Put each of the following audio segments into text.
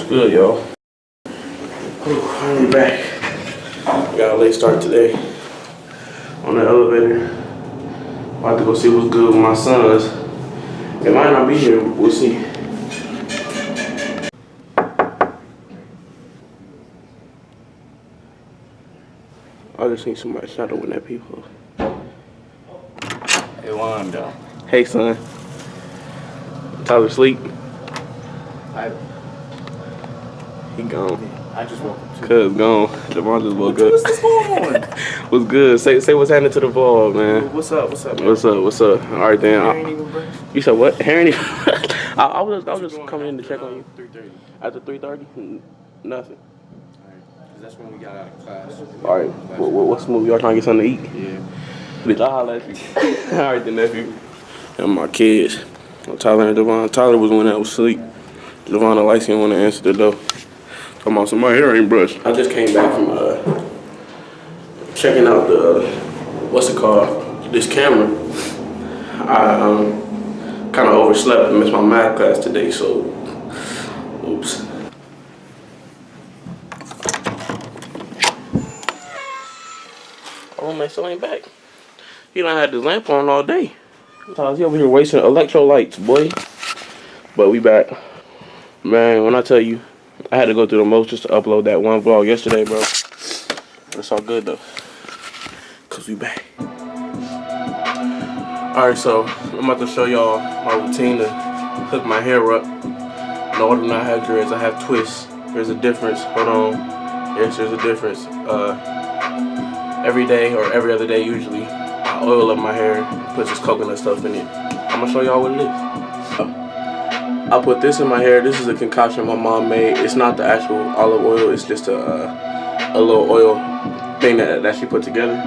Good, y'all. I'm back. Got a late start today on the elevator. About to go see what's good with my sons. It might not be here. We'll see. I just need somebody shadowing that people. Hey, Wanda. Hey, son. Tyler asleep? He gone. I just woke up too. Cuz gone. Javon just woke up. What's this going on? What's good? Say what's happening to the vlog, man. What's up, man? What's up? All right, then. Hair ain't even brushed? You said what? Hair ain't even I was just coming in to check on you. 3:30. After 3:30? Nothing. Alright. That's when we got out of class. All right. What's the movie? Y'all trying to get something to eat? Yeah. Bitch, I'll holler at you. All right, then, nephew. And my kids. Tyler and Devon. Tyler was the one that was asleep. Devon, the light skin, want to answer the door. Talking about my hair ain't brushed. I just came back from checking out the what's it called? This camera. I kind of overslept and missed my math class today, so oops. Oh, man, still ain't back. He done had the lamp on all day. He over here wasting electrolytes, boy. But we back. Man, when I tell you, I had to go through the most just to upload that one vlog yesterday, bro. But it's all good, though. Because we back. Alright, so I'm about to show y'all my routine to hook my hair up. No, I do not have dreads. I have twists. There's a difference. Hold on. Yes, there's a difference. Every day or every other day, usually, I oil up my hair, put this coconut stuff in it. I'm going to show y'all what it is. I put this in my hair. This is a concoction my mom made. It's not the actual olive oil. It's just a little oil thing that she put together.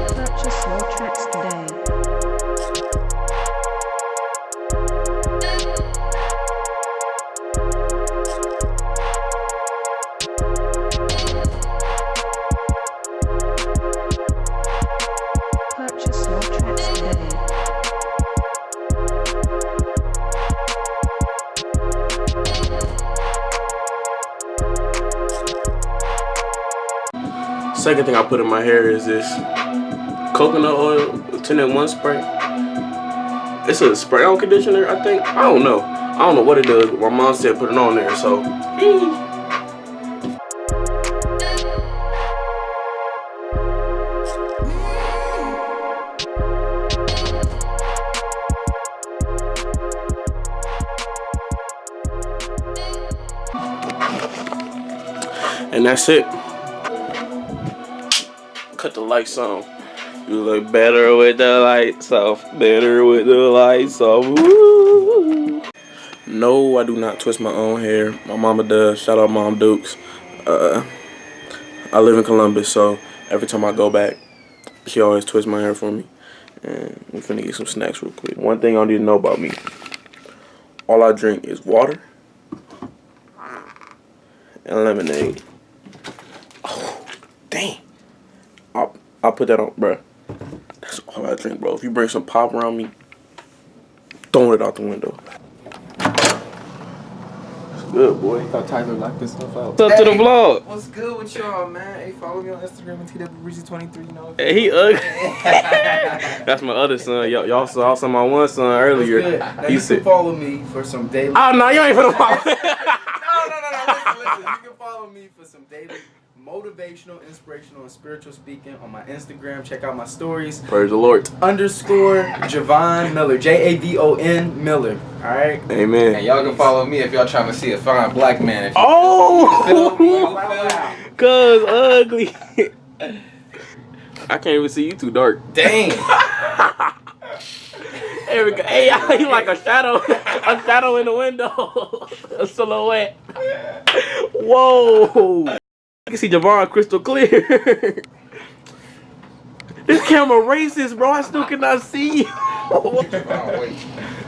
Purchase your tracks today. Purchase your tracks today. Second thing I put in my hair is this coconut oil 10-in-1 spray. It's a spray-on conditioner, I think. I don't know what it does, but my mom said put it on there, so. And that's it. Cut the lights on. You look better with the lights off. Better with the lights off. Woo. No, I do not twist my own hair. My mama does. Shout out Mom Dukes. I live in Columbus, so every time I go back, she always twists my hair for me. And we're finna get some snacks real quick. One thing I need to know about me. All I drink is water and lemonade. Oh, dang. I'll put that on, bro. That's all I drink, bro. If you bring some pop around me, throwing it out the window. It's good, boy. I thought Tyler locked this stuff out. What's up to the vlog? What's good with y'all, man? Hey, follow me on Instagram at TWBreezy23, you know. Hey, he ugly. That's my other son. Y'all saw my one son earlier. Now you can follow me for some daily. Oh, no, you ain't finna follow. No. Listen. You can follow me for some daily motivational, inspirational, and spiritual speaking on my Instagram. Check out my stories. Praise the Lord. _ Javon Miller. JAVON Miller. Alright? Amen. And y'all can follow me if y'all trying to see a fine black man. If you Oh! Wow. Cuz ugly. I can't even see you too dark. dang. There we go. Hey, he like a shadow in the window. A silhouette. Whoa. I can see Javon crystal clear. This camera racist, bro. I still cannot see you. Oh, wait.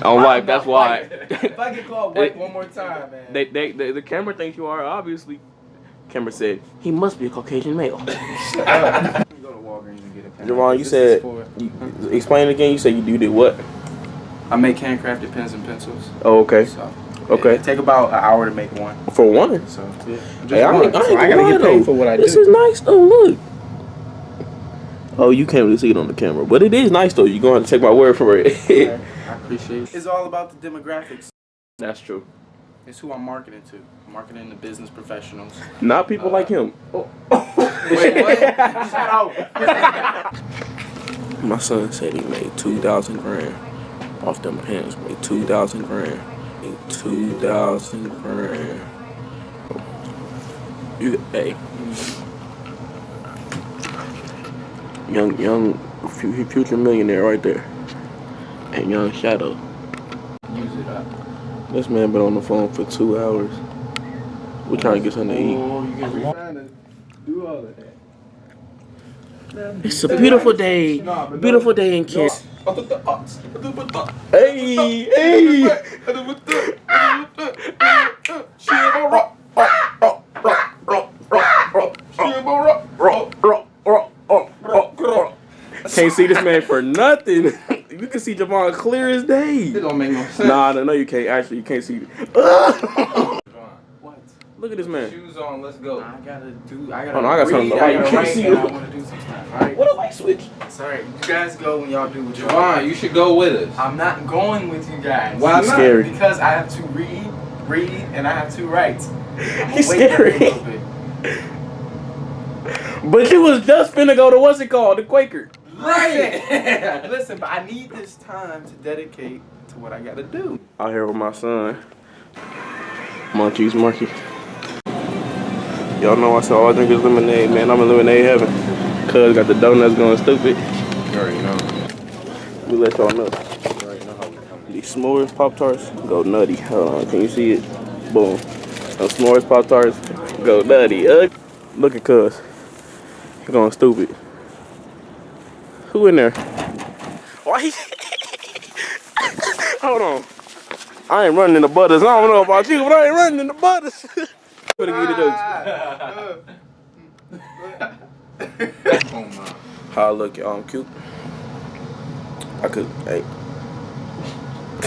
On life, that's why. If I get called white one more time, man. The camera thinks you are, obviously. Camera said, he must be a Caucasian male. Go to Walgreens and get a pen. Javon, you said, explain it again. You said you did what? I make handcrafted pens and pencils. Oh, okay. So Okay. it take about an hour to make one. For one. So yeah, just Hey, I one. ain't So I gonna gotta lie, get paid though. for what I This do. is nice though. Look. Oh, you can't really see it on the camera, but it is nice though. You're gonna have to take my word for it. I appreciate it. It's all about the demographics. That's true. It's who I'm marketing to. I'm marketing to business professionals. Not people like him. Wait, what? Shout out. My son said he made 2,000 grand off them hands. Made 2,000 grand. Made 2,000 grand. You, hey. Young, future millionaire right there. And young Shadow. Use it up. This man been on the phone for 2 hours. We're trying to get something to eat. Oh, you get trying to do all of that. It's a beautiful day. Beautiful day in Kent. Hey, hey. Can't see this man for nothing. You can see Javon clear as day. It don't make no sense. Nah, no, you can't. Actually, you can't see. What? Look at this man. Shoes on, let's go. I gotta do. I gotta. Hold on, I gotta turn read, the light. I You gotta can't write, see and it. I wanna do some stuff. All right. What a light switch. Sorry, you guys go when y'all do what y'all. Javon, you should go with us. I'm not going with you guys. Why He's not? scary. Because I have to read, and I have to write. He's Wait a scary. little bit. But you was just finna go to what's it called? The Quaker. Listen, listen, but I need this time to dedicate to what I gotta do. Out here with my son. Munchies Marky. Y'all know I said all I drink is lemonade, man. I'm in lemonade heaven. Cuz got the donuts going stupid. You already know. We let y'all know. You already know how we come. These s'mores Pop-Tarts go nutty. Hold on, can you see it? Boom. Those s'mores Pop-Tarts go nutty. Look at cuz. He going stupid. Who in there? Why he... Hold on. I ain't running in the butters. I don't know about you, but I ain't running in the butters. Gonna give you the jokes. Oh my. How I look, y'all? I'm cute. I could, hey.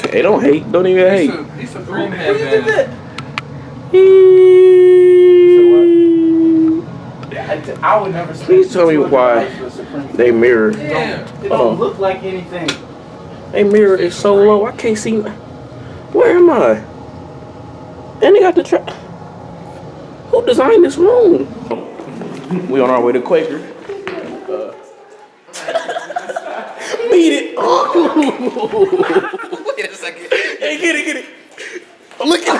Hey, don't hate. Don't even hate. He's Supreme headband. I would never. Please tell me why they mirror. Damn. It don't look like anything. They mirror is so low. I can't see. Where am I? And they got the trap. Who designed this room? We on our way to Quaker. Beat it. Wait a second. Hey, get it. Look at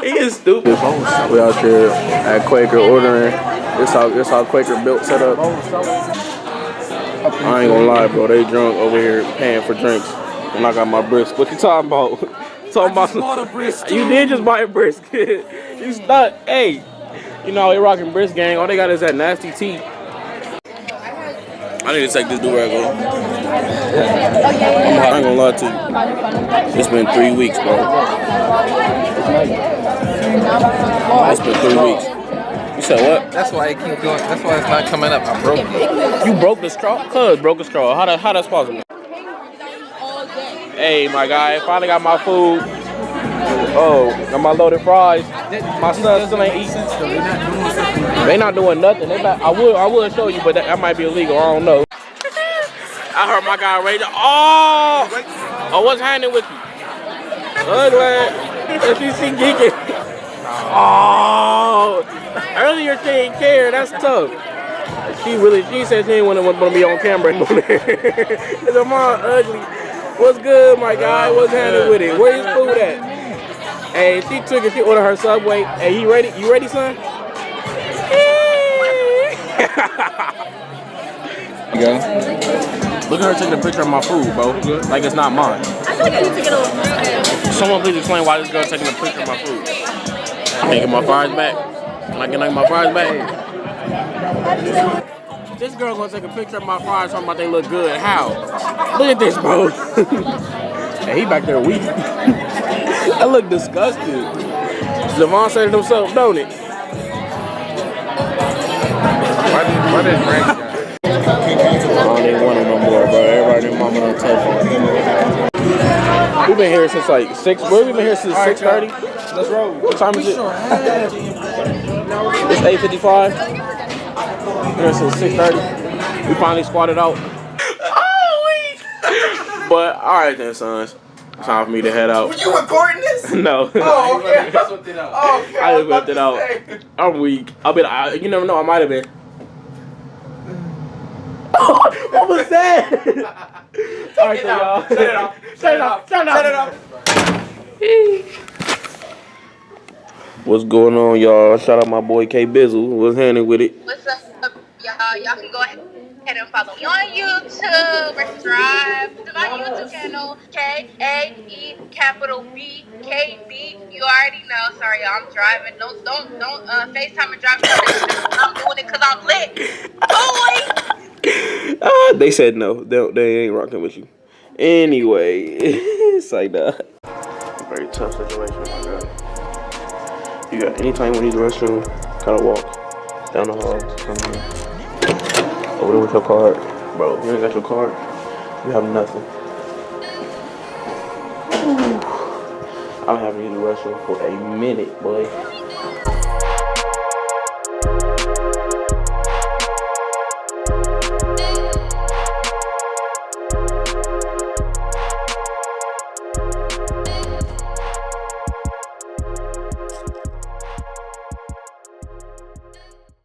He is stupid. We out here at Quaker ordering. This how Quaker built set up. I ain't gonna lie, bro. They drunk over here paying for drinks. And I got my brisk. What you talking about? You did just buy a brisk. You stuck. Hey, you know they rocking brisk gang. All they got is that nasty tea. I need to take this do-rag off. I ain't gonna lie to you. It's been 3 weeks, bro. It's been 3 weeks. You said what? That's why it keep going. That's why it's not coming up. I broke it. You broke the straw? Cuz broke a straw. How that's possible? Hey, my guy, finally got my food. Oh, got my loaded fries. My son still ain't eating. They not doing nothing. They not. I would show you, but that might be illegal. I don't know. I heard my guy rage. Oh, what's happening with you? Ugly. She geeking. Oh, earlier she didn't care. That's tough. She said she didn't want to be on camera. It's a mom ugly. What's good, my guy? What's happening with it? Where his food at? Hey, she took it. She ordered her Subway. Hey, you ready? You ready, son? You go. Look at her taking a picture of my food, bro. Like it's not mine. I feel like I need to get a little. Someone please explain why this girl taking a picture of my food. Can I get my fries back? Can I get my fries back? This girl gonna take a picture of my fries talking about they look good. How? Look at this, bro. Hey, he back there weak. I look disgusted. Javon said it himself, don't it? Why did Frank I don't even want it no more, bro. Everybody in my tough shit. We've been here since like 6. We've been here since 6:30. Let's roll. What time is it? It's 8:55. We're here since 6:30. We finally squatted out. But alright then, sons. Time for me to head out. Were you recording this? No. Oh, okay. Oh, okay. I just whipped it out. I'm weak. You never know. I might have been. What was that? Alright, so y'all. Shut it off. Shut it off. Shut it off. What's going on, y'all? Shout out my boy K Bizzle. What's happening with it? What's up, y'all? Y'all can go ahead and follow me on YouTube. Subscribe to my YouTube channel, KAE_BKB. You already know. Sorry, y'all. I'm driving. Don't FaceTime and drive. I'm doing it because I'm lit. Boy. They said no. They ain't rocking with you. Anyway, it's like that. Very tough situation, my God. You got anytime you need the restroom, kind of walk down the hall, come here. Over there with your card. Bro, if you ain't got your card, you have nothing. I'm having to use the restroom for a minute, boy.